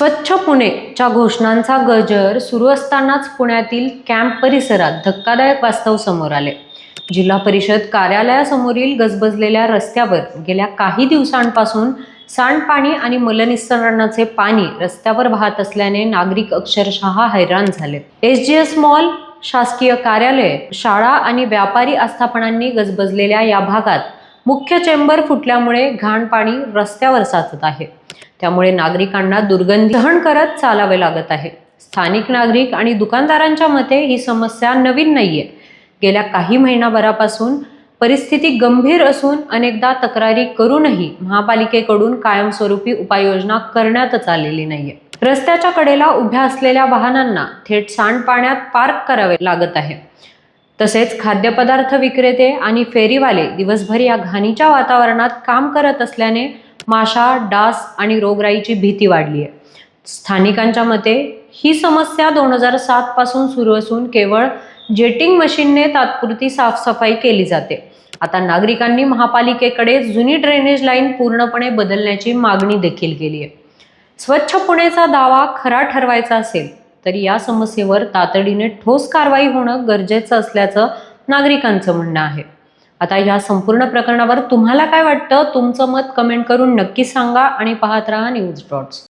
स्वच्छ पुणेच्या घोषणांचा गजर सुरू असतानाच पुण्यातील कॅम्प परिसरात धक्कादायक वास्तव समोर आले। जिल्हा परिषद कार्यालयासमोरील गजबजलेल्या रस्त्यावर गेल्या काही दिवसांपासून सांडपाणी आणि मलनिःसरणाचे पाणी रस्त्यावर वाहत असल्याने नागरिक अक्षरशः हैराण झाले। SGS मॉल, शासकीय कार्यालय, शाळा आणि व्यापारी आस्थापनांनी गजबजलेल्या या भागात मुख्य चेंबर फुटल्यामुळे घाण पाणी रस्त्यावर साचत आहे। त्यामुळे नागरिकांना दुर्गंधी सहन करत चालावे लागत आहे। स्थानिक नागरिक आणि दुकानदारांच्या मते ही समस्या नवीन नाहीये। गेल्या काही महिनाभरापासून परिस्थिती गंभीर असून अनेकदा तक्रारी करूनही महापालिकेकडून कायमस्वरूपी उपाययोजना करण्यातच आलेली नाहीये। रस्त्याच्या कडेला उभ्या असलेल्या वाहनांना थेट सांडपाण्यात पार्क करावे लागत आहे। तसेच खाद्यपदार्थ विक्रेते आणि फेरीवाले दिवसभर या घाणीच्या वातावरणात काम करत असल्याने माशा, डास आणि रोगराईची भीती वाढली आहे। स्थानिकांच्या मते ही समस्या 2007 पासून सुरू असून केवळ जेटिंग मशीनने तात्पुरती साफसफाई केली जाते। आता नागरिकांनी महापालिकेकडे जुनी ड्रेनेज लाईन पूर्णपणे बदलण्याची मागणी देखील केली आहे। स्वच्छ पुणेचा दावा खरा ठरवायचा असेल तर या समस्येवर तातडीने ठोस कारवाई होणं गरजेचं असल्याचं नागरिकांचं म्हणणं आहे। आता या संपूर्ण प्रकरणावर तुम्हाला काय वाटतं? तुमचं मत कमेंट करून नक्की सांगा आणि पाहत राहा न्यूज डॉट्स।